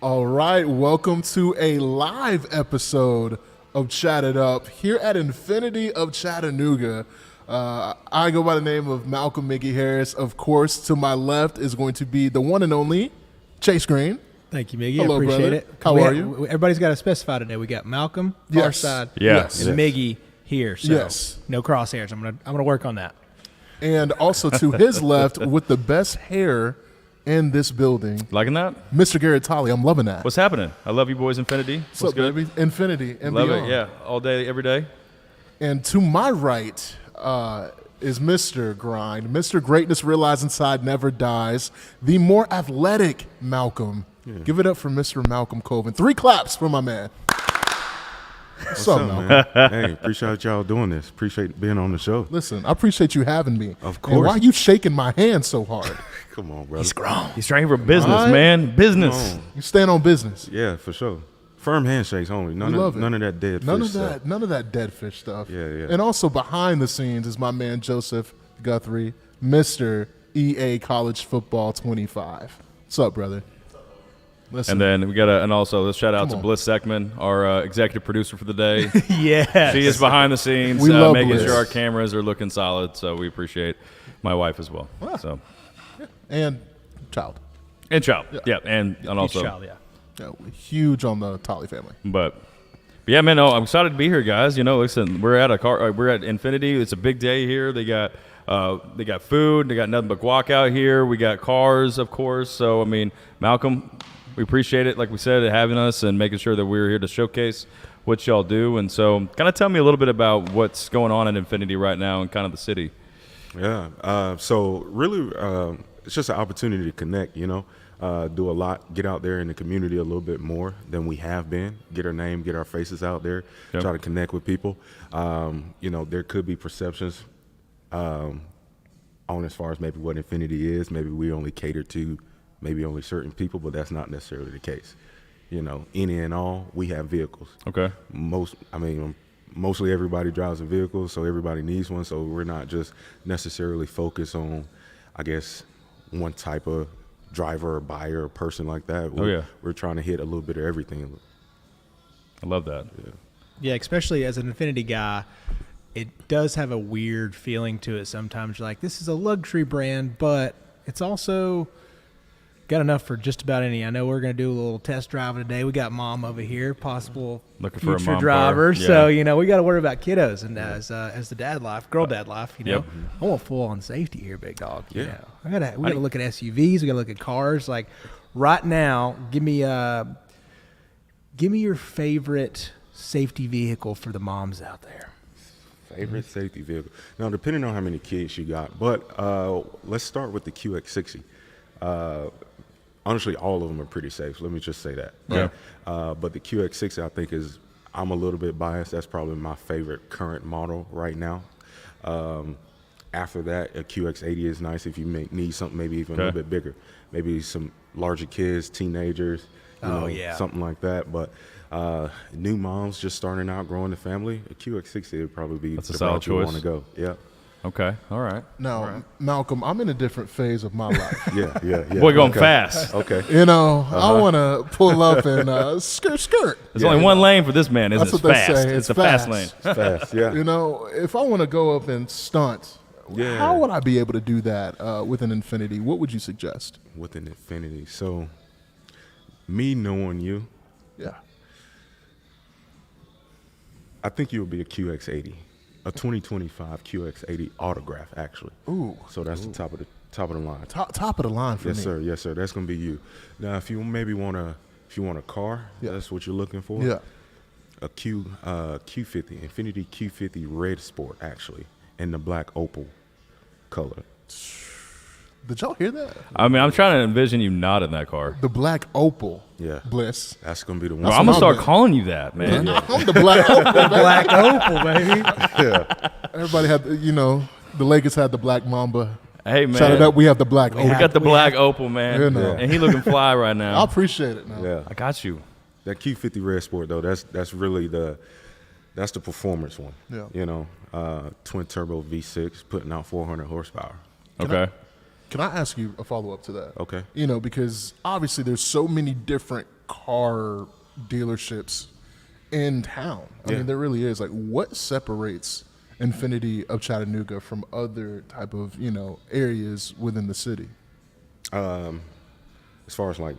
All right, welcome to a live episode of Chat It Up here at Infiniti of Chattanooga. I go by the name of Malcolm Mickey Harris. Of course, to my left is going to be the one and only Chase Green. Thank you, Miggy. Hello, I appreciate brother. it. How are you? Everybody's got to specify today. We got Malcolm, Yes. our side, Yes. and Miggy here. So Yes. no crosshairs. I'm gonna work on that. And also to his left with the best hair in this building, Liking that? Mr. Garrett Tolley. I'm loving that. What's happening? I love you boys, Infiniti. What's up, good? baby? Infinity and Love beyond. it, yeah. All day, every day. And to my right is Mr. Grind. Mr. Greatness Realized Inside Never Dies. The more athletic Malcolm. Yeah. Give it up for Mr. Malcolm Colvin. 3 claps for my man. What's up, man? Hey, appreciate y'all doing this. Appreciate being on the show. Listen, I appreciate you having me. Of course. And why are you shaking my hand so hard? Come on, brother. He's grown. He's trying for business, All right. man. Business. Come on. You stand on business. Yeah, for sure. Firm handshakes only. We love it. None of that dead None fish of that. stuff. None of that dead fish stuff. Yeah, yeah. And also behind the scenes is my man Joseph Guthrie, Mr. EA College Football 25. What's up, brother? Listen. And then we got and also let's shout out Come to on. Bliss Seckman, our executive producer for the day. Yeah. She is behind the scenes, We love making Bliss. sure our cameras are looking solid. So we appreciate my wife as well. So And child. and Chow, yeah, and also, child, yeah. Yeah, huge on the Tolley family. but yeah, man, no, I'm excited to be here, guys. You know, listen, we're at Infiniti. It's a big day here. They got food. They got nothing but guac out here. We got cars, of course. So I mean, Malcolm, we appreciate it, like we said, having us and making sure that we're here to showcase what y'all do. And so, kind of tell me a little bit about what's going on at Infiniti right now and kind of the city. Yeah. So really, it's just an opportunity to connect, you know, do a lot, get out there in the community a little bit more than we have been, get our name, get our faces out there, Yep. try to connect with people. You know, there could be perceptions on as far as maybe what Infiniti is. Maybe we only cater to maybe only certain people, but that's not necessarily the case. You know, any and all, we have vehicles. Okay. Mostly everybody drives a vehicle, so everybody needs one. So we're not just necessarily focused on, I guess, one type of driver or buyer or person like that. We're trying to hit a little bit of everything. I love that. Yeah, especially as an Infiniti guy, it does have a weird feeling to it sometimes. You're like, this is a luxury brand, but it's also got enough for just about any. I know we're going to do a little test drive today. We got mom over here, possible Looking for a future mom driver. car. So, Yeah. you know, we got to worry about kiddos. And as the dad life, girl dad life, you know, Yep. I want full on safety here, big dog. You Yeah. know, we got to look at SUVs. We got to look at cars. Like right now, give me your favorite safety vehicle for the moms out there. Favorite safety vehicle. Now, depending on how many kids you got, but let's start with the QX60. Honestly, all of them are pretty safe. Let me just say that. Yeah. But the QX60, I think, I'm a little bit biased. That's probably my favorite current model right now. After that, a QX80 is nice if you need something maybe even a little bit bigger. Maybe some larger kids, teenagers, you know, something like that. But new moms just starting out, growing the family, a QX60 would probably be That's a the solid route you choice. want to go. Yeah. Okay. All right. Now, Malcolm, I'm in a different phase of my life. Yeah. Boy, going Okay. fast. Okay. You know, I want to pull up and skirt. There's only one lane for this man, isn't That's it? what It's they fast. say. It's It's the fast fast. lane. Fast, yeah. You know, if I want to go up and stunt, Yeah. how would I be able to do that with an Infiniti? What would you suggest? With an Infiniti. So, me knowing you, Yeah. I think you would be a QX80, a 2025 QX80 autograph, actually. Ooh. So that's the top of the line. Top of the line for Yes, me. sir. Yes, sir. That's gonna be you. Now, if you want a car, Yeah. that's what you're looking for. Yeah. A Q50, Infiniti Q50 Red Sport, actually, in the black opal color. Did y'all hear that? I mean, I'm trying to envision you not in that car. The black opal. Yeah. Bliss. That's gonna be the one. Well, I'm gonna what start I'm- calling you that, man. I'm the black opal. Black Opal, baby. Everybody had, the Lakers had the black Mamba. Hey, man. Shout it up. We have the black We opal. got the black Opal, man. You know. And he looking fly right I now. appreciate it now. Yeah. I got you. That Q50 Red Sport though, that's really the performance one. Yeah. You know, twin turbo V6 putting out 400 horsepower. Can I ask you a follow-up to that? Okay. Because obviously there's so many different car dealerships in town. I mean, there really is. Like, what separates Infiniti of Chattanooga from other type of, areas within the city? As far as like,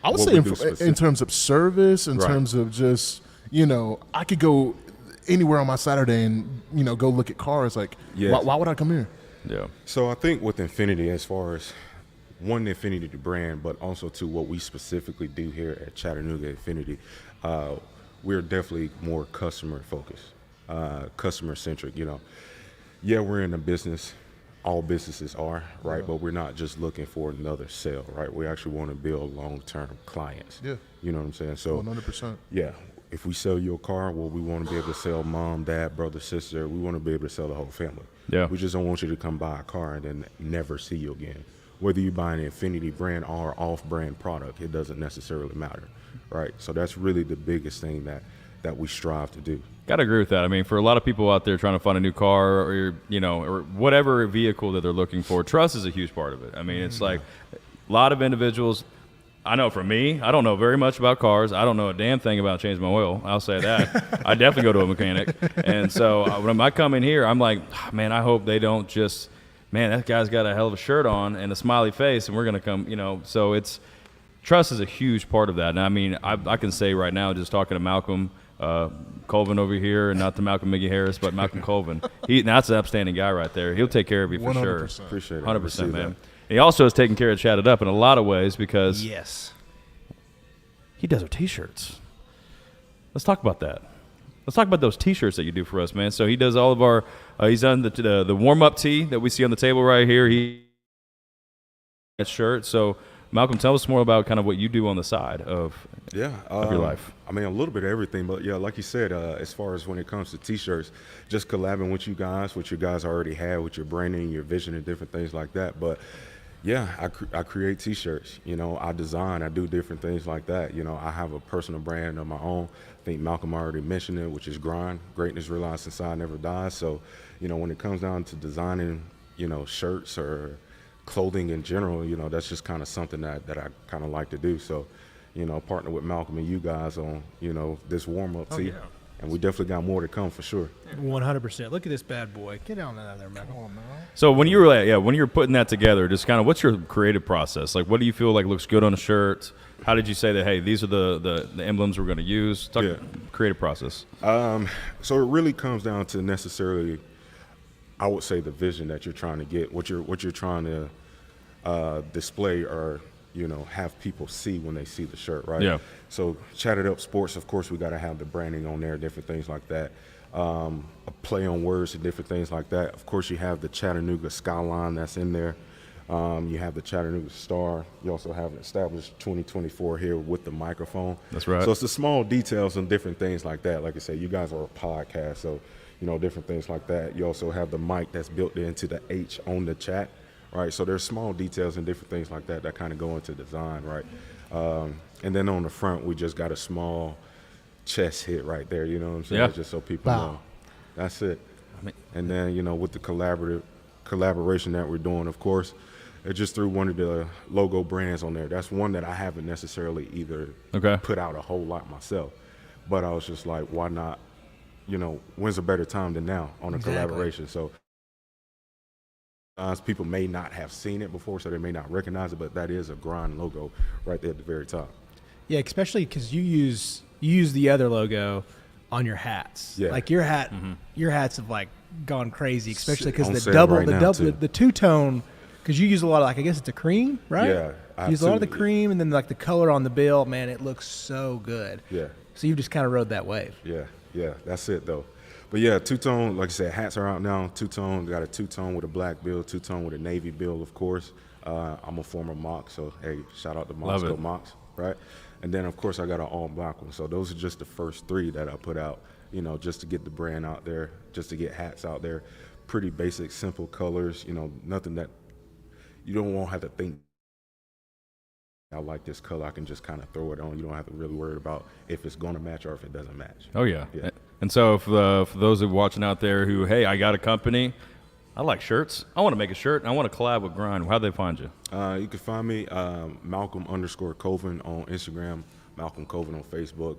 I would what say we in, do in specific- terms of service, in Right. terms of just, I could go anywhere on my Saturday and, go look at cars. Like, Yes. why would I come here? Yeah. So I think with Infiniti, as far as one, Infiniti the brand, but also to what we specifically do here at Chattanooga Infiniti, we're definitely more customer focused, customer centric. Yeah, we're in a business. All businesses are, right? But we're not just looking for another sale, right? We actually want to build long-term clients. Yeah. You know what I'm saying? So 100%. yeah, if we sell you a car, well, we want to be able to sell mom, dad, brother, sister. We want to be able to sell the whole family. Yeah. We just don't want you to come buy a car and then never see you again. Whether you buy an Infiniti brand or off-brand product, it doesn't necessarily matter, right? So that's really the biggest thing that we strive to do. Got to agree with that. I mean, for a lot of people out there trying to find a new car or, or whatever vehicle that they're looking for, trust is a huge part of it. I mean, it's like a lot of individuals. I know for me, I don't know very much about cars. I don't know a damn thing about changing my oil. I'll say that. I definitely go to a mechanic. And so when I come in here, I'm like, man, I hope they don't just, man, that guy's got a hell of a shirt on and a smiley face and we're going to come, so it's trust is a huge part of that. And I mean, I can say right now, just talking to Malcolm Colvin over here, and not to Malcolm Miggy Harris, but Malcolm Colvin. That's an upstanding guy right there. He'll take care of you for 100%. sure. Appreciate it. 100%, Receive man. that. He also has taken care of Chat It Up in a lot of ways because Yes. he does our T-shirts. Let's talk about that. Let's talk about those T-shirts that you do for us, man. So he does all of our. He's done the warm-up tee that we see on the table right here. That shirt. So Malcolm, tell us more about kind of what you do on the side of your life. I mean, a little bit of everything, but yeah, like you said, as far as when it comes to T-shirts, just collabing with you guys, what you guys already have, with your branding, your vision, and different things like that. But yeah, I create T-shirts. I design, I do different things like that. I have a personal brand of my own. I think Malcolm already mentioned it, which is grind. Greatness realized inside never dies. So, when it comes down to designing, shirts or clothing in general, that's just kind of something that I kind of like to do. So, partner with Malcolm and you guys on, this warm-up tee. yeah. And we definitely got more to come for sure. 100%. Look at this bad boy. Get on out of there, man. So when you were putting that together, just kind of what's your creative process? Like, what do you feel like looks good on a shirt? How did you say that? Hey, these are the emblems we're going to use. Talk creative process. So it really comes down to necessarily, I would say, the vision that you're trying to get, what you're trying to display or have people see when they see the shirt, right? Yeah. So Chatted Up Sports, of course, we got to have the branding on there, different things like that. A play on words and different things like that. Of course, you have the Chattanooga skyline that's in there. You have the Chattanooga Star. You also have an established 2024 here with the microphone. That's right. So it's the small details and different things like that. Like I said, you guys are a podcast, so different things like that. You also have the mic that's built into the H on the chat. Right, so there's small details and different things like that kind of go into design, right? And then on the front, we just got a small chest hit right there, you know what I'm saying? Yeah. Just so people Wow. know. That's it. And then, with the collaboration that we're doing, of course, it just threw one of the logo brands on there. That's one that I haven't necessarily either put out a whole lot myself. But I was just like, why not, when's a better time than now on a collaboration? So people may not have seen it before, so they may not recognize it, but that is a grind logo right there at the very top. Yeah, especially because you use the other logo on your hats. Yeah. Like your hats have like gone crazy, especially because On the sale double, right now, too. the two tone. Because you use a lot of I guess it's a cream, right? Yeah, You use a lot of the absolutely. cream, and then like the color on the bill. Man, it looks so good. Yeah. So you just kind of rode that wave. Yeah, that's it though. But yeah, two-tone, like I said, hats are out now. Two-tone, got a two-tone with a black bill, two-tone with a navy bill, of course. I'm a former Mox, so hey, shout out to Mox, Love go it. Mox, right? And then of course I got an all black one. So those are just the first three that I put out, just to get the brand out there, just to get hats out there. Pretty basic, simple colors, nothing that you won't have to think, I like this color, I can just kind of throw it on. You don't have to really worry about if it's going to match or if it doesn't match. Oh yeah. Yeah. And so for those who are watching out there who, hey, I got a company, I like shirts. I want to make a shirt. And I want to collab with Grind. How'd they find you? You can find me Malcolm_Coven on Instagram, Malcolm Coven on Facebook.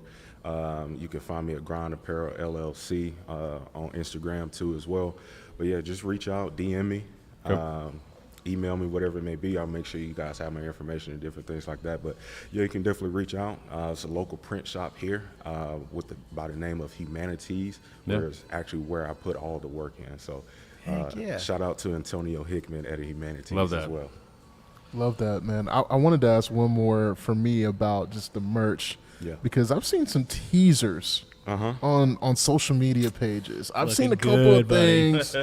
You can find me at Grind Apparel LLC on Instagram too as well. But yeah, just reach out, DM me, email me, whatever it may be. I'll make sure you guys have my information and different things like that. But yeah, you can definitely reach out. It's a local print shop here by the name of Humanities, where it's actually where I put all the work in. So shout out to Antonio Hickman at Humanities as well. Love that, man. I wanted to ask one more for me about just the merch. Yeah. Because I've seen some teasers on social media pages. I've seen a couple good, of things.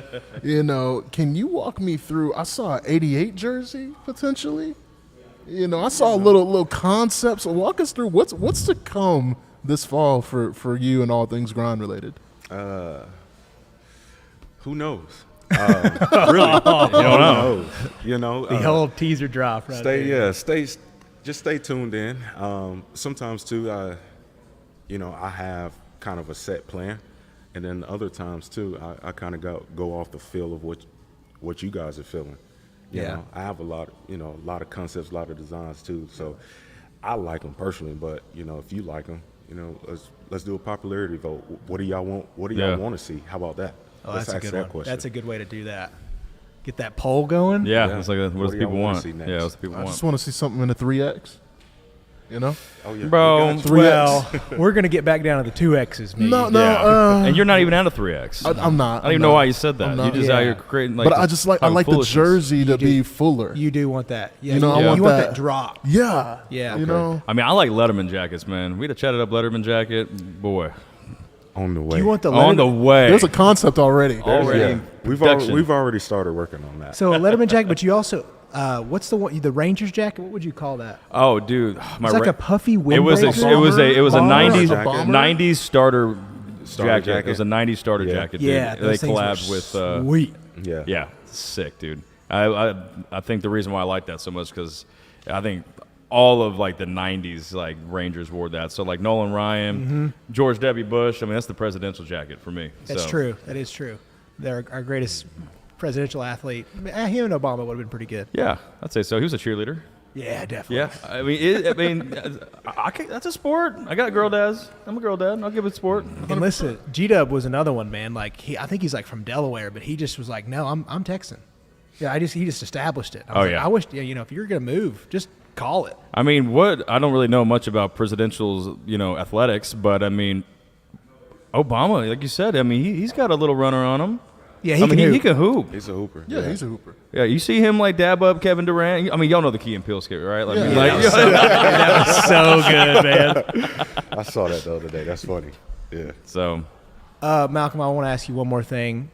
Can you walk me through? I saw an 88 jersey potentially. I saw a little concept. So walk us through what's to come this fall for you and all things Grind related. Who knows? Really? You know. The whole teaser drop right there. Just stay tuned in. Sometimes too, I have kind of a set plan, and then other times too, I kind of go off the feel of what you guys are feeling. You know, I have a lot of concepts, a lot of designs too. So I like them personally, but if you like them, let's do a popularity vote. What do y'all want? What do y'all want to see? How about that? Oh, let's that's a ask good that one. question. That's a good way to do that. Get that poll going. Yeah, it's like, what does do people y'all wanna want? see next? Yeah, what's the people I want? just want to see something in a 3X. Oh yeah, Bro, we got you. 3X. Well, we're gonna get back down to the 2Xs. Maybe. No, and you're not even out of 3X. I'm not. I don't even know why you said that. I'm You not. just out here creating like. But I just like the foolishness. jersey to be fuller. You do want that. Yeah, I want you want that that drop. Yeah. Yeah. I mean, I like Letterman jackets, man. We had a chatted up Letterman jacket, boy. On the way. Do you want the On the way. There's a concept already. already. We've production. already started working on that. So a Letterman jacket, but you also what's the one? The Rangers jacket. What would you call that? Oh, dude, my It's like a puffy windbreaker. It was a Bomber 90s jacket. 90s starter Starter jacket. It was a 90s starter jacket. Dude. Yeah, they those things collabed were with. sweet. Yeah, sick, dude. I think the reason why I like that so much because I think all of like the 90s like Rangers wore that. So like Nolan Ryan, George W. Bush. I mean, that's the presidential jacket for me. That's true. That is true. They're our greatest presidential athlete. Him and Obama would have been pretty good. Yeah, I'd say so. He was a cheerleader. Yeah, definitely. Yeah, I mean, that's a sport. I got girl dads. I'm a girl dad. I'll give it sport. And listen, G-Dub was another one, man. Like I think he's like from Delaware, but he just was like, no, I'm Texan. Yeah, he just established it. I was like, I wish, if you're gonna move, just call it. I mean, I don't really know much about presidential's, athletics, but I mean, Obama, like you said, I mean, he's got a little runner on him. Yeah, he can hoop. He's a hooper. Yeah, he's a hooper. Yeah, you see him like dab up Kevin Durant. I mean, y'all know the Key and Peele skit, right? Like, That was so good, man. I saw that the other day. That's funny. Yeah. So, Malcolm, I want to ask you one more thing.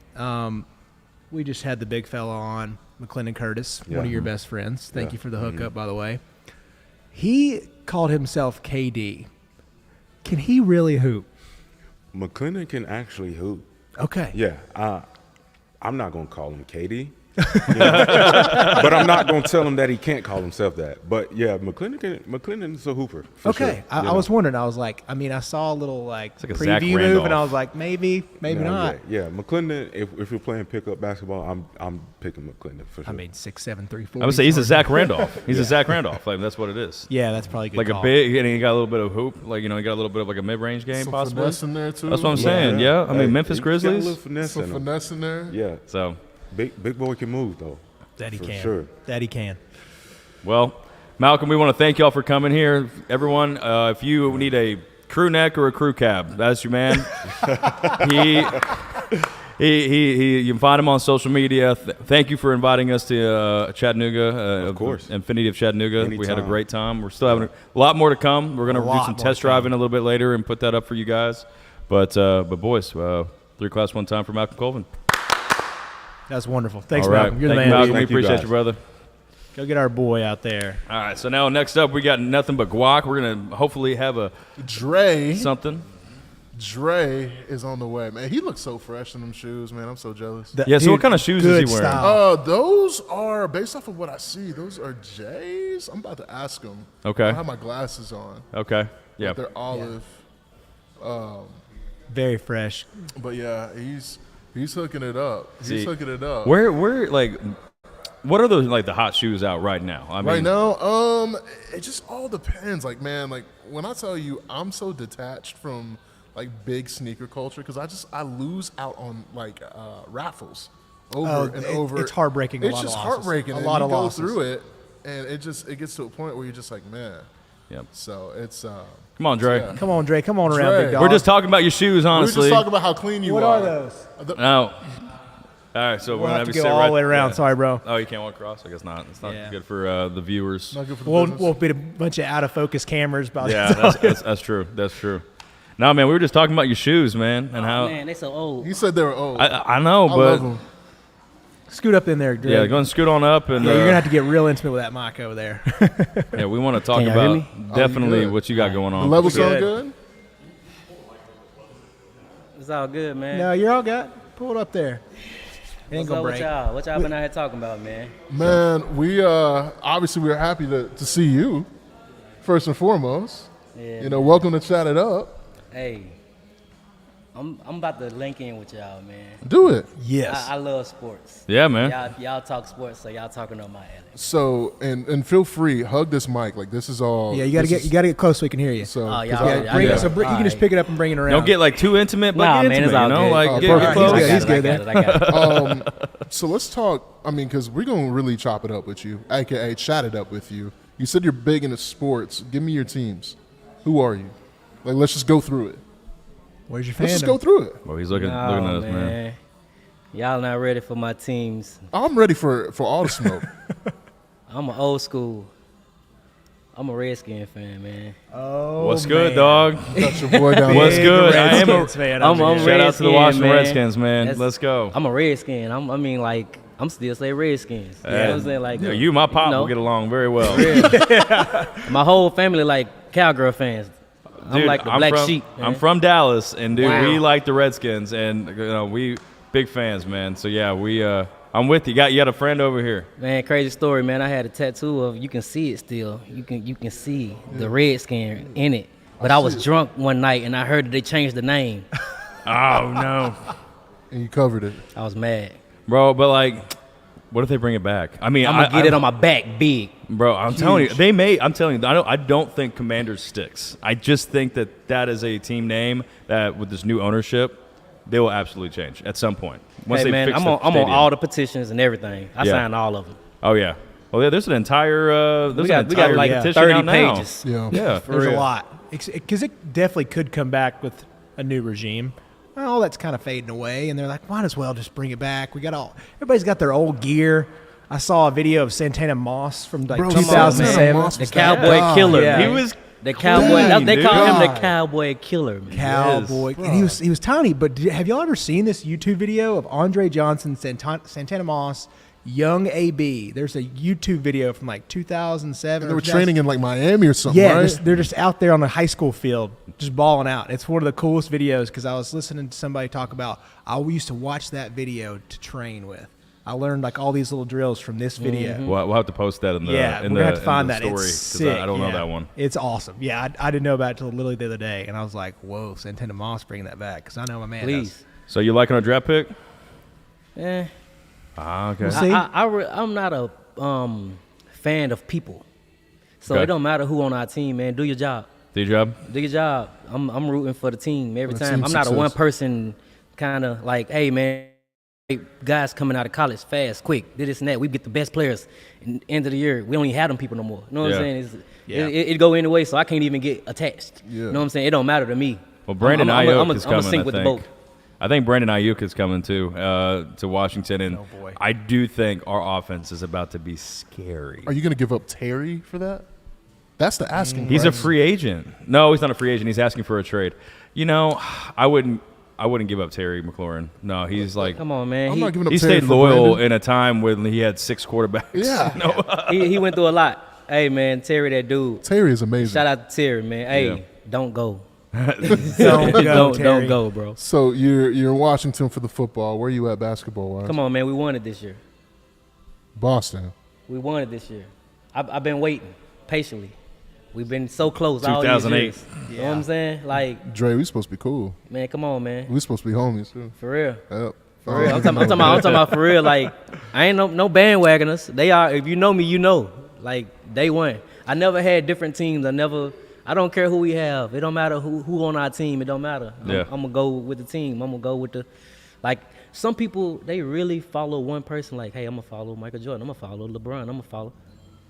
We just had the big fella on, McClendon Curtis, one of your best friends. Thank you for the hookup, by the way. He called himself KD. Can he really hoop? McClendon can actually hoop. Okay. Yeah. I'm not going to call him KD. But I'm not going to tell him that he can't call himself that. But yeah, McClendon's a hooper. Okay. Sure. I was wondering. I was like, I saw a little like like a Zach preview move, Randolph. and I was like, maybe not. Yeah, McClendon. If you're playing pickup basketball, I'm picking McClendon for sure. I mean, 6'7", 340. I would say he's a Zach Randolph. He's a Zach Randolph. Like, that's what it is. Yeah, that's probably a good. Like call. a big, and he got a little bit of hoop. Like, he got a little bit of like a mid-range game, Some possibly. finesse in there too. That's what I'm saying. Yeah. I mean, Memphis He got a little Grizzlies. finesse Some in him. finesse in there. Yeah. So, Big boy can move though. That he for can. sure. That he can. well, Malcolm, we want to thank y'all for coming here. Everyone, if you need a crew neck or a crew cab, that's your man. You can find him on social media. Thank you for inviting us to Chattanooga. Of course. Infiniti of Chattanooga. We had a Anytime. great time. We're still having a lot more to come. We're going to do lot some more test to come. driving a little bit later and put that up for you guys. But boys, 3 class 1 time for Malcolm Colvin. That's wonderful. Thanks, All right. Malcolm. You're the Thank you, man. Malcolm. We Thank you, appreciate guys. you, brother. Go get our boy out there. All right, so now next up we got nothing but guac. We're gonna hopefully have Dre something. is on the way, man. He looks so fresh in them shoes, man. I'm so jealous. Yeah, so what kind of shoes is he good wearing? style. Those are based off of what I see. Those are J's. I'm about to ask him. Okay. I have my glasses on. Okay, yeah. But they're olive. Very fresh. But yeah, he's He's hooking it up. He's hooking it up. Where like, what are those like the hot shoes out right now? Right now, it just all depends. Like, man, like when I tell you, I'm so detached from like big sneaker culture because I lose out on like raffles over and over. It's heartbreaking. It's just heartbreaking. A lot of you losses. go through it, and it gets to a point where you're just like, man. Yep. So it's Come on, Dre. yeah. Come on, Dre. Come on around, Dre. big dog. We're just talking about your shoes, We were honestly. just talking about how clean you What are. are those? No. All right, so We'll we're gonna have to you go sit all right the way around. yeah. Sorry, bro. Oh, you can't walk across? I guess not. It's not Yeah. good for the viewers. Not good for the We'll business. be a bunch of out of focus cameras. By Yeah, that's true. That's true. No, man, we were just talking about your shoes, man, and how Man, they so old. He said they were old. I know, I but love them. Scoot up in there, Dre. yeah, go and scoot on up, and Yeah, you're gonna have to get real intimate with that mic over there. yeah, we want to talk Can y'all hear about me? definitely good. what you got going The on. level Good. sound good? It's all good, man. No, you're all good. Pull it up there. It ain't What's gonna up with break. y'all? What y'all been out here talking about, man? Man, we obviously we're happy to see you, first and foremost. Yeah. You know, welcome to Chat It Up. Hey, I'm about to link in with y'all, man. Do it. Yes. I love sports. Yeah, man. Y'all talk sports, so y'all talking on my alley. So and feel free, hug this mic. Like this is all. Yeah, you gotta get close so we can hear you. So, Oh, 'cause y'all- I- y'all- Bring yeah. it, so you can just Alright. pick it up and bring it around. Don't get like too intimate, but Nah, get man, intimate, it's all you know? good. Like Oh, get perfect. close. He's good there. I got it. So let's talk. I mean, because we're gonna really chop it up with you, aka Chat It Up with you. You said you're big into sports. Give me your teams. Who are you? Like, let's just go through it. Where's your Let's just fandom? go through it. Well, he's looking Oh, at us, man. Y'all not ready for my teams. I'm ready for all the smoke. I'm an old school. I'm a Redskin fan, man. Oh, What's good, man. dog? Got your boy down What's there. Big good? I am a Redskins fan. I'm over here. shout out to the Redskin, Washington man. Redskins, man. That's- Let's go. I'm a Redskin. I'm still say Redskins. You know what I'm saying? Like, Yeah, you, my pop, you know, will get along very well. my whole family like cowgirl fans. I'm Dude, like the black from, sheep. I'm man. from Dallas, and dude, Wow. we like the Redskins, and you know, we big fans, man. So yeah, we I'm with you. You got a friend over here. Man, crazy story, man. I had a tattoo of, you can see it still. You can see the Redskin in it. But I was drunk one night and I heard that they changed the name. Oh no, And you covered it. I was mad. bro. But like, what if they bring it back? I mean, I'm gonna get it on my back big. Bro, I'm telling you, they may. I'm telling you, I don't think Commanders sticks. I just think that is a team name that with this new ownership, they will absolutely change at some point. Once Hey they man, fix I'm the on stadium. all the petitions and everything. I Yeah. signed all of them. Oh yeah. Well, yeah. There's an entire. We got like petition 30 out now. pages. Yeah. Yeah. There's a real. lot because it definitely could come back with a new regime. Well, that's kind of fading away, and they're like, might as well just bring it back. Everybody's got their old gear. I saw a video of Santana Moss from like Bro, 2007. Santana Moss The was Cowboy that Killer. guy. He Yeah. was The Cowboy. clean, They dude. call him the God. Cowboy Killer, man. Cowboy, and he was tiny. But have y'all ever seen this YouTube video of Andre Johnson, Santana Moss, young AB? There's a YouTube video from like 2007. And they or were training in like Miami or something, Yeah, right? they're just out there on the high school field, just balling out. It's one of the coolest videos because I was listening to somebody talk about. I used to watch that video to train with. I learned like all these little drills from this video. We'll have to post that in the Yeah, in we're the, gonna have to find in the that. story It's 'cause sick. I don't know Yeah. that one. It's awesome. Yeah, I didn't know about it till literally the other day, and I was like, "Whoa, Santana Moss bringing that back," because I know my man. Please. So you liking our draft pick? Eh. Ah, okay. We'll see. I'm not a fan of people. So Okay. it don't matter who on our team, man. Do your job. Do your job. Do your job. I'm rooting for the team every For time. team I'm not a success. one person kind of like, hey man, guys coming out of college fast, quick, did this and that. We get the best players. And end of the year, we don't even have them people no more. You know what Yeah. I'm saying? It's, Yeah. it go anyway, so I can't even get attached. Yeah. You know what I'm saying? It don't matter to me. Well, Brandon I'm Ayuk is I'm coming. sink I with think. the boat. I think Brandon Ayuk is coming too to Washington, and Oh, boy. I do think our offense is about to be scary. Are you going to give up Terry for that? That's the asking. He's a price. free agent. No, he's not a free agent. He's asking for a trade. You know, I wouldn't give up Terry McLaurin. No, he's like Come on, man. I'm not giving up he Terry stayed for loyal Brandon. in a time when he had 6 quarterbacks. Yeah. he went through a lot. Hey man, Terry, that dude. Terry is amazing. Shout out to Terry, man. Hey, Yeah. don't go. Don't Don't go, bro. So you're in Washington for the football. Where you at basketball wise? Come on, man. We won it this year. Boston. We won it this year. I've been waiting patiently. We've been so close all these 2008. years. You know what I'm saying? Like, Dre, we supposed to be cool. man, come on, man. We supposed to be homies too. For real. Yep. For real. I'm talking about for real. Like, I ain't no bandwagoners. They are. If you know me, you know. Like, day one. I never had different teams. I don't care who we have. It don't matter who on our team. It don't matter. Yeah. I'm gonna go with the team. I'm gonna go with the, like, some people, they really follow one person. Like, hey, I'm gonna follow Michael Jordan. I'm gonna follow LeBron. I'm gonna follow.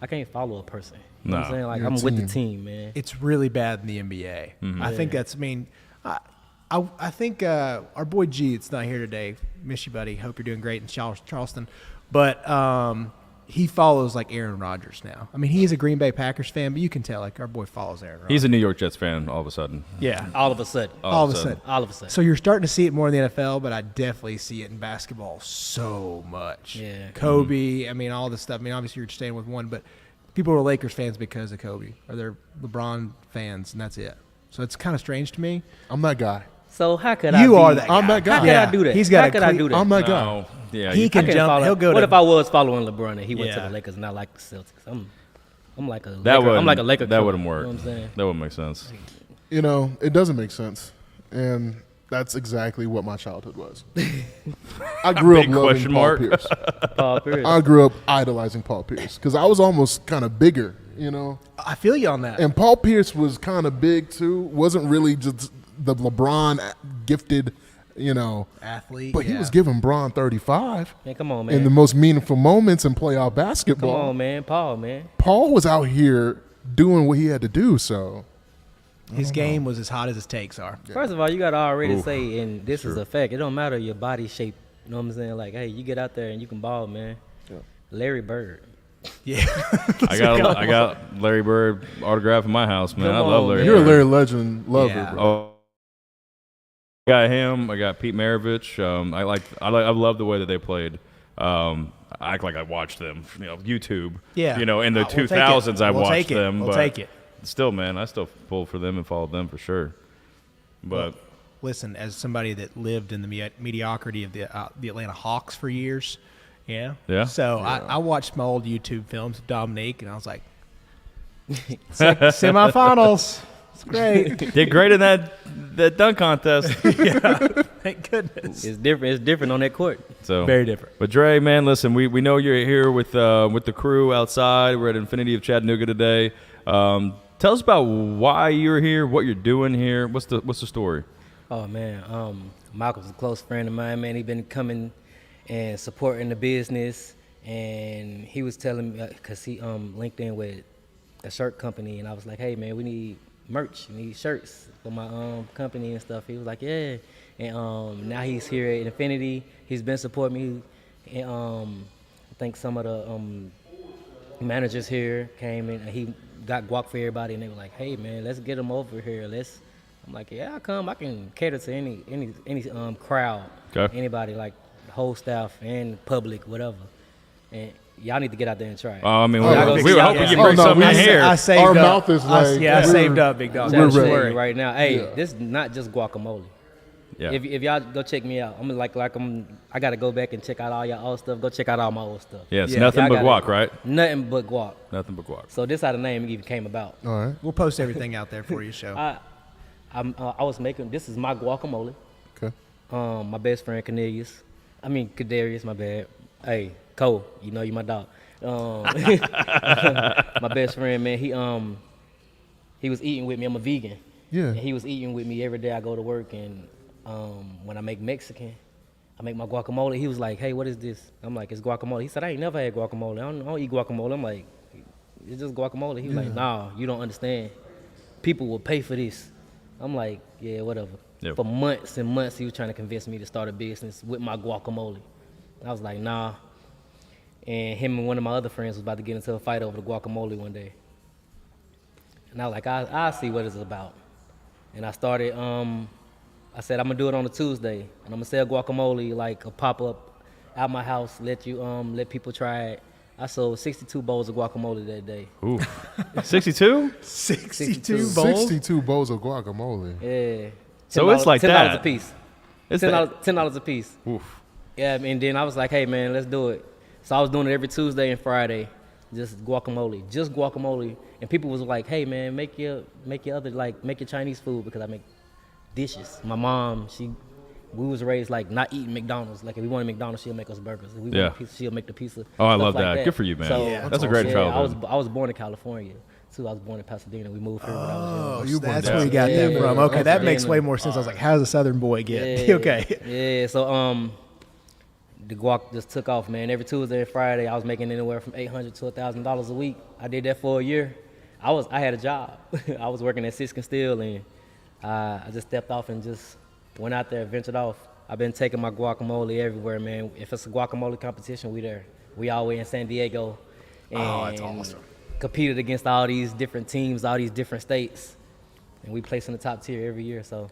I can't follow a person. You know what I'm No. saying? Like, Your I'm with the team. team, man. It's really bad in the NBA. I think that's. I mean, I think our boy G, it's not here today. Miss you, buddy. Hope you're doing great in Charleston. But he follows like Aaron Rodgers now. I mean, he's a Green Bay Packers fan, but you can tell like our boy follows Aaron Rodgers. He's a New York Jets fan all of a sudden. Yeah. All of a sudden. All of a sudden. All of a sudden. So you're starting to see it more in the NFL, but I definitely see it in basketball so much. Yeah. Kobe, I mean, all this stuff. I mean, obviously you're staying with one, but people are Lakers fans because of Kobe, or they're LeBron fans, and that's it. So it's kind of strange to me. I'm that guy. So how could I? You be, are that guy. I'm that guy. How could Yeah. I do that? He's got How a could I cle- do that? I'm that guy. No. Yeah. He you- I can can't jump. follow. He'll go What to. if I was following LeBron and he went to Yeah. the Lakers and I like the Celtics? I'm like a that Laker, would. I'm like a Laker. That killer, wouldn't work. You know what I'm saying? That wouldn't make sense. You know, it doesn't make sense. And that's exactly what my childhood was. I grew up Big loving question Paul mark. Pierce. Paul Pierce. I grew up idolizing Paul Pierce because I was almost kind of bigger, you know. I feel you on that. And Paul Pierce was kind of big too. Wasn't really just the LeBron gifted, you know, Athlete. but he yeah. was giving Bron 35 Man, come on, man. in the most meaningful moments in playoff Come basketball. on, man. Paul, man. Paul was out here doing what he had to do. So His game was as hot as his takes are. First of all, you got to already Oof. say, and this is a fact, it don't matter your body shape. You know what I'm saying? Like, hey, you get out there and you can ball, man. Yeah. Larry Bird. Yeah. I got Larry Bird autograph in my house, man. Come I love on, Larry. man. you're a Bird. Larry Legend lover, Yeah. bro. Oh, I got him. I got Pete Maravich. I love the way that they played. I act like I watched them. You know, YouTube. Yeah. You know, in the We'll take it. 2000s, I We'll watched take it. them. We'll but take it. Still, man, I still pulled for them and followed them for sure. But Listen, as somebody that lived in the mediocrity of the Atlanta Hawks for years, yeah. Yeah. So I watched my old YouTube films of Dominique, and I was like, semifinals. It's great. did great in that dunk contest. Thank goodness. It's different. It's different on that court. So Very different. But Dre, man, listen, we know you're here with the crew outside. We're at Infiniti of Chattanooga today. Tell us about why you're here, what you're doing here. What's the story? Oh, man. Malcolm's a close friend of mine, man. He been coming and supporting the business. And he was telling me, because he linked in with a shirt company. And I was like, hey, man, we need merch. We need shirts for my company and stuff. He was like, yeah. And now he's here at Infiniti. He's been supporting me. And I think some of the managers here came in and he got guac for everybody. And they were like, hey, man, let's get him over here. I'm like, yeah, I'll come. I can cater to any crowd, Okay. anybody, like the whole staff and public, whatever. And y'all need to get out there and try it. I mean, Oh, we were yeah. hoping you Oh, bring no, something we- in here. I saved Our up. mouth is like- I we're- saved up, big dog. I'm Don't ready. telling worry. you right now, hey, Yeah. this is not just guacamole. Yeah. If y'all go check me out, I gotta go back and check out all y'all old stuff. Go check out all my old stuff. Yeah, it's Yeah. nothing Y'all but gotta- guac, right? Nothing but guac. Nothing but guac. So this how the name even came about. All right. We'll post everything out there for you, show. I was making, this is my guacamole. Okay. My best friend Kadarius, my bad. Hey, Cole, you know you my dog. My best friend, man, he was eating with me. I'm a vegan. Yeah. And he was eating with me every day I go to work. And when I make Mexican, I make my guacamole. He was like, hey, what is this? I'm like, it's guacamole. He said, I ain't never had guacamole. I don't eat guacamole. I'm like, it's just guacamole. He was like, nah, you don't understand. People will pay for this. I'm like, yeah, whatever. Yep. For months and months, he was trying to convince me to start a business with my guacamole. I was like, nah. And him and one of my other friends was about to get into a fight over the guacamole one day. And I was like, I'll see what it's about. And I started, I said, I'm gonna do it on a Tuesday. And I'm gonna sell guacamole like a pop-up out my house, let people try it. I sold 62 bowls of guacamole that day. Ooh. 62? 62 bowls. 62 bowls of guacamole. Yeah. So it's like $10 that. a piece. It's $10 a piece. Oof. Yeah, and then I was like, hey, man, let's do it. So I was doing it every Tuesday and Friday, just guacamole. And people was like, hey, man, make your Chinese food because I make dishes. My mom, we was raised like not eating McDonald's. Like if we wanted McDonald's, she'll make us burgers. If we Yeah. want a pizza, she'll make the pizza. Oh, I stuff love like that. Good for you, man. So, Yeah, that's a great childhood. I was born in California too. I was born in Pasadena. We moved here when I was young. Oh, you that's born where you got that Yeah. from. Okay, Yeah. that makes Yeah. way more sense. I was like, how does a Southern boy get? Yeah, Okay. Yeah, so the guac just took off, man. Every Tuesday and Friday, I was making anywhere from $800 to $1,000 a week. I did that for a year. I had a job. I was working at Siskin Steel, and I just stepped off and just went out there, ventured off. I've been taking my guacamole everywhere, man. If it's a guacamole competition, we there. We always in San Diego. And Oh, that's awesome. competed against all these different teams, all these different states, and we place in the top tier every year. So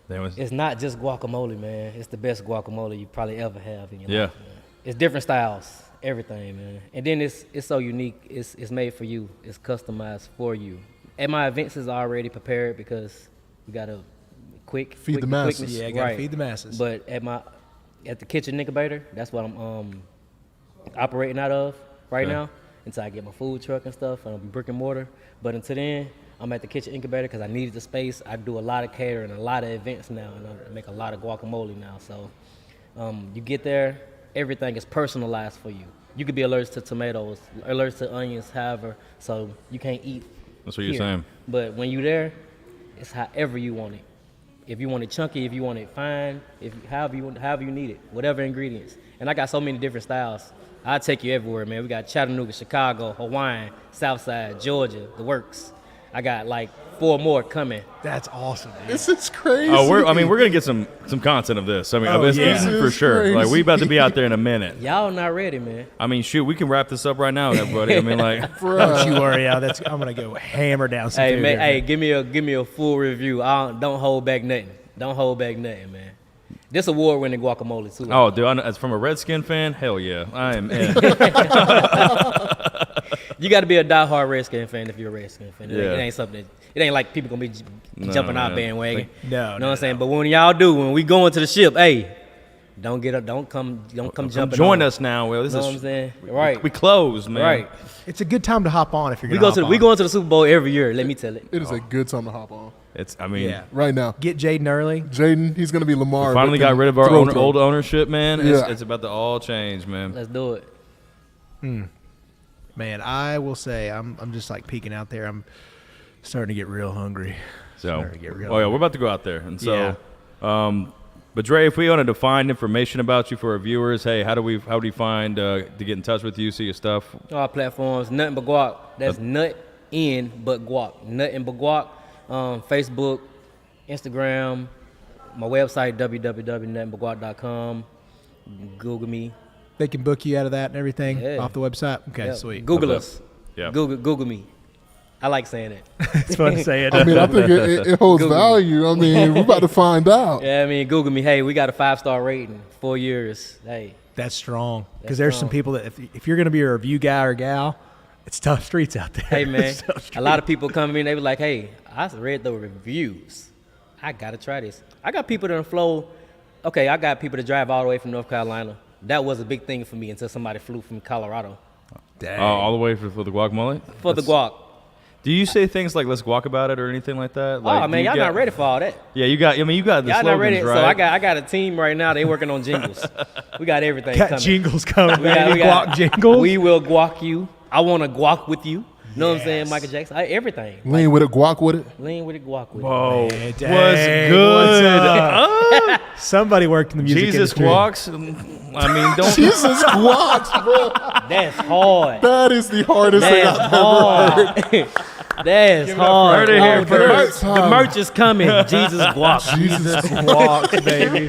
it's not just guacamole, man. It's the best guacamole you probably ever have in your life, man. It's different styles, everything, man. And then it's so unique. It's made for you. It's customized for you. At my events is already prepared because we got to Feed the masses. quickness. Yeah, gotta feed the masses. But at the kitchen incubator, that's what I'm operating out of right now until I get my food truck and stuff, and I'll be brick and mortar. But until then, I'm at the kitchen incubator because I needed the space. I do a lot of catering, a lot of events now, and I make a lot of guacamole now. So you get there, everything is personalized for you. You could be allergic to tomatoes, allergic to onions, however, so you can't eat. That's what you're here. saying. But when you're there, it's however you want it. If you want it chunky, if you want it fine, however you need it, whatever ingredients. And I got so many different styles. I'll take you everywhere, man. We got Chattanooga, Chicago, Hawaiian, Southside, Georgia, the works. I got like 4 more coming. That's awesome, dude. This is crazy. Oh, we're gonna get some content of this. I mean, it's yeah. easy This for is sure. crazy. Like we about to be out there in a minute. Y'all not ready, man. I mean, shoot, we can wrap this up right now, everybody. I mean, like, Don't you worry, Al. I'm gonna go hammer down some Hey, food man, here. give me a full review. Don't hold back nothing. Don't hold back nothing, man. This award-winning guacamole too. oh, dude, as from a Redskin fan, hell yeah, I am in. You got to be a diehard Redskin fan if you're a Redskin fan. Yeah. It ain't something. It ain't like people gonna be jumping out man. bandwagon. No, know what no, I'm saying? But when y'all do, when we go into the ship, hey, don't get up, don't come jumping. Join on. us now, Will. This Know is what I'm saying? Right. We closed, man. Right. It's a good time to hop on if you're We gonna go to hop we on. go into the Super Bowl every year. Let me tell it. It is a good time to hop on. It's, I mean, Yeah. Right now. Get Jaden early. Jaden, he's going to be Lamar. finally but got then rid of our throw to him. old ownership, man. Yeah. It's about to all change, man. Let's do it. Man, I will say I'm just like peeking out there. I'm starting to get real hungry. So, Starting to get real oh yeah, we're about to go out there, and so, Yeah. but Dre, if we wanted to find information about you for our viewers, hey, how do we find to get in touch with you, see your stuff? All platforms, nothing but guac. That's nut in but guac. Nothing but guac. Facebook, Instagram, my website www.nothingbutguac.com. Google me. They can book you out of that and everything Yeah. off the website. Okay, Yeah. sweet. Google Okay. us. Yeah. Google me. I like saying it. It's fun to say it. I mean, I think it holds Google me. value. I mean, we're about to find out. Yeah, I mean, Google me. Hey, we got a 5-star rating, 4 years. Hey, That's strong. Because That's there's some strong. people that if you're going to be a review guy or gal, it's tough streets out there. hey, man. It's tough A lot of people come to me and they be like, hey, I read the reviews. I got to try this. I got people that flow. Okay, I got people that drive all the way from North Carolina. That was a big thing for me until somebody flew from Colorado Dang. All the way for the guacamole? for the guac. Do you say things like "Let's guac about it" or anything like that? Like, Oh, do man, you y'all got- not ready for all that. Yeah, you got the Y'all slogans, not ready. right? So I got a team right now. They working on jingles. We got everything Got coming. jingles coming. We got, baby. Guac jingles. We will guac you. I want to guac with you. Know what I'm saying, Yes. Michael Jackson? Everything. Lean with it, guac with it. Lean with it, guac with it. Whoa, Man, was dang, good. what's Somebody worked in the music Jesus industry. guacs. I mean, don't. Jesus guac, bro. That's hard. That is the hardest thing That's I've ever heard. hard. That's hard. Heard it here Oh, first. the merch is coming. Jesus guac. Jesus Guac, baby.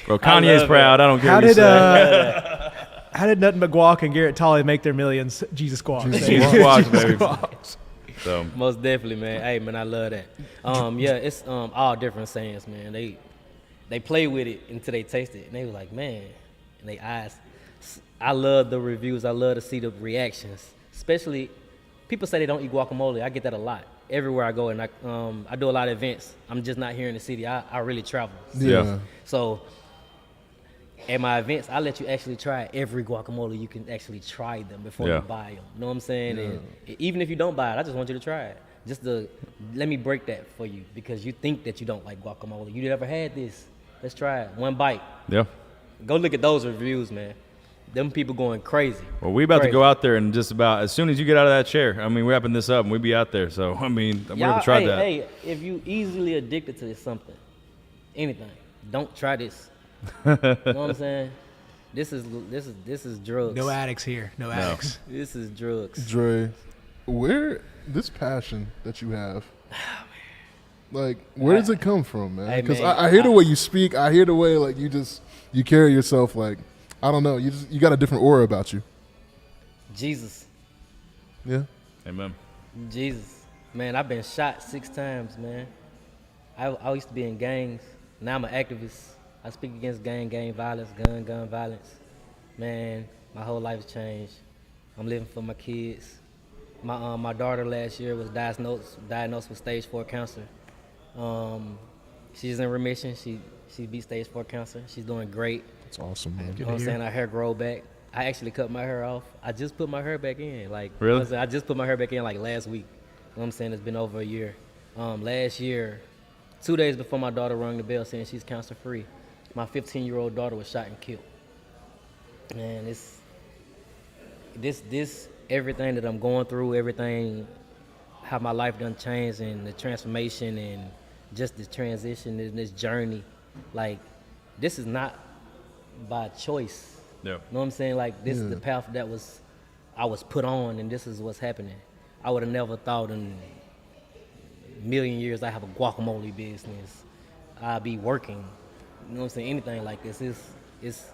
Bro, Kanye's love proud. I don't care How what you did say. how did Nothing But Guac and Garrett Tolley make their millions? Jesus Guac. Jesus baby. Jesus guacs, baby. So Most definitely, man. Hey, man, I love that. Yeah, it's all different sayings, man. They play with it until they taste it, and they was like, man, and they eyes. I love the reviews. I love to see the reactions, especially people say they don't eat guacamole. I get that a lot everywhere I go, and I do a lot of events. I'm just not here in the city. I really travel. Yeah. So at my events, I let you actually try every guacamole. You can actually try them before Yeah. you buy them. You know what I'm saying? And even if you don't buy it, I just want you to try it. just let me break that for you because you think that you don't like guacamole. You never had this. Let's try it. One bite. Yeah. Go look at those reviews, man. Them people going crazy. Well, we about to Crazy. go out there and just about as soon as you get out of that chair. I mean, we're wrapping this up and we be out there. So I mean, we haven't tried that. Hey, if you easily addicted to something, anything, don't try this. You know what I'm saying? This is drugs. No addicts here. No addicts. This is drugs. Dre, where this passion that you have, like, where does it come from, man? Hey, Because man, I hear the way you speak. I hear the way like you carry yourself. Like, I don't know. You got a different aura about you. Jesus. Yeah. Amen. Jesus. Man, I've been shot 6 times, man. I used to be in gangs. Now I'm an activist. I speak against gang violence, gun violence. Man, my whole life's changed. I'm living for my kids. My daughter last year was diagnosed with stage 4 cancer. She's in remission. She beat stage 4 cancer. She's doing great. It's awesome, man. You know what I'm saying? Her hair grow back. I actually cut my hair off. I just put my hair back in. Like, Really? You know what I'm saying? I just put my hair back in like last week. You know what I'm saying? It's been over a year. Last year, 2 days before my daughter rang the bell saying she's cancer free, my 15-year-old daughter was shot and killed. Man, this everything that I'm going through, everything, how my life done changed and the transformation and just the transition and this journey, like, this is not by choice. Yeah. You know what I'm saying? Like, this is the path that I was put on, and this is what's happening. I would have never thought in a million years I have a guacamole business. I'd be working. You know what I'm saying? Anything like this is,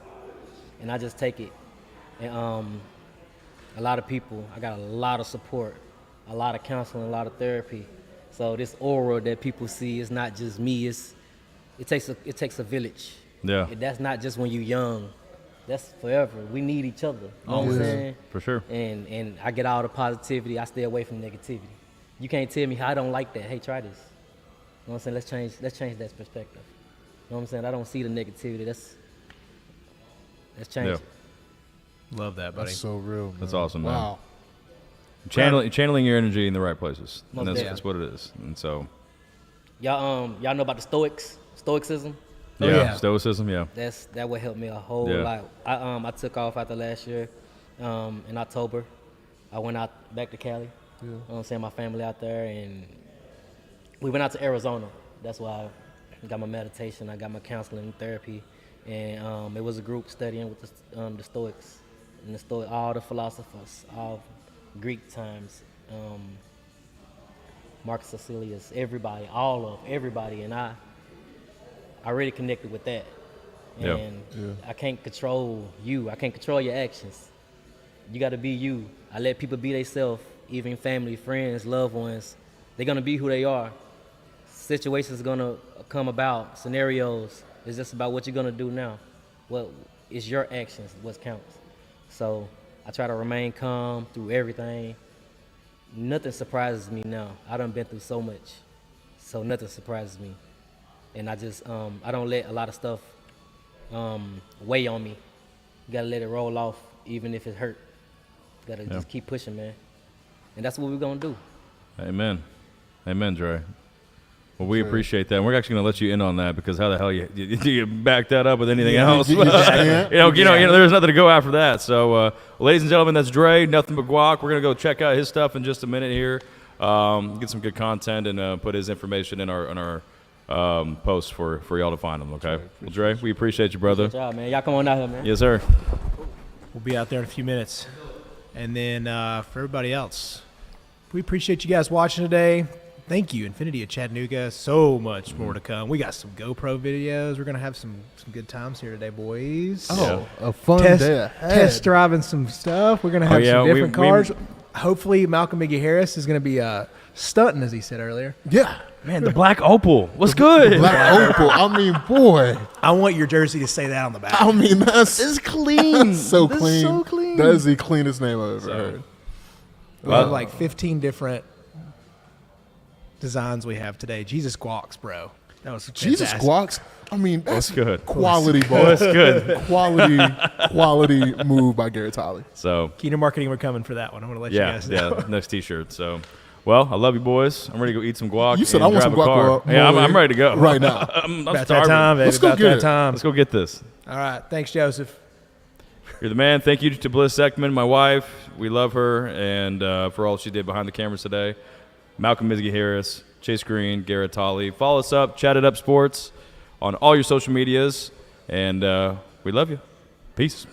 and I just take it. And a lot of people, I got a lot of support, a lot of counseling, a lot of therapy. So this aura that people see is not just me. It takes a village. Yeah. That's not just when you're young. That's forever. We need each other. You know what I'm saying? For sure. And I get all the positivity. I stay away from negativity. You can't tell me how I don't like that. Hey, try this. You know what I'm saying? Let's change that perspective. You know what I'm saying? I don't see the negativity. Let's change Yeah. it. Love that, buddy. That's so real, man. That's awesome, man. Wow. Channeling your energy in the right places. Most And definitely. that's what it is. And so, Y'all know about the Stoicism? yeah. stoicism, yeah. That would help me a whole Yeah. lot. I took off after last year, in October. I went out back to Cali. You know what I'm saying? My family out there, and we went out to Arizona. That's why I got my meditation. I got my counseling and therapy, and it was a group studying with the Stoics and all the philosophers, all Greek times, Marcus Aurelius, everybody, everybody, and I really connected with that. Yeah. And I can't control you. I can't control your actions. You got to be you. I let people be themselves, even family, friends, loved ones. They're going to be who they are. Situations going to come about, scenarios. It's just about what you're going to do now. What is your actions, what counts. So I try to remain calm through everything. Nothing surprises me now. I done been through so much, so nothing surprises me. And I just, I don't let a lot of stuff weigh on me. You gotta let it roll off, even if it hurt. You gotta just keep pushing, man. And that's what we're gonna do. Amen. Amen, Dre. Well, we appreciate that. And we're actually going to let you in on that because how the hell you back that up with anything else? you just can't. you know, there's nothing to go after that. So, ladies and gentlemen, that's Dre, Nothing But Guac. We're going to go check out his stuff in just a minute here, get some good content, and put his information in our post for y'all to find him. Okay, well, Dre, we appreciate you, brother. Good job, man. Y'all come on out here, man. Yes, sir. We'll be out there in a few minutes. And then for everybody else, we appreciate you guys watching today. Thank you, Infiniti of Chattanooga. So much more to come. We got some GoPro videos. We're going to have some good times here today, boys. Oh, a fun Test, day ahead. test driving some stuff. We're going to have some yeah, different cars. Hopefully, Malcolm Miggy Harris is going to be stunting, as he said earlier. Yeah. Man, the Black Opal. What's good? Black Opal. I mean, boy. I want your jersey to say that on the back. I mean, that's clean. so This is clean. so clean. That is the cleanest name I've ever heard. We have like 15 different designs we have today. Jesus Guacs, bro. That was Jesus fantastic. Guacs. I mean, that's good. Quality ball. That's good. Quality move by Garrett Tolley. So, Keener Marketing, we're coming for that one. I want to let you yeah, guys know. yeah, next T-shirt. So, Well, I love you, boys. I'm ready to go eat some guac. You said and I want grab some a car. guacamole Yeah, I'm ready to go right now. I'm About that starving. time, baby. Let's go About get that it. time. Let's go get this. All right. Thanks, Joseph. You're the man. Thank you to Bliss Ekman, my wife. We love her, and for all she did behind the cameras today. Malcolm Mizgi Harris, Chase Green, Garrett Tolley. Follow us up, Chat It Up Sports, on all your social medias, and we love you. Peace.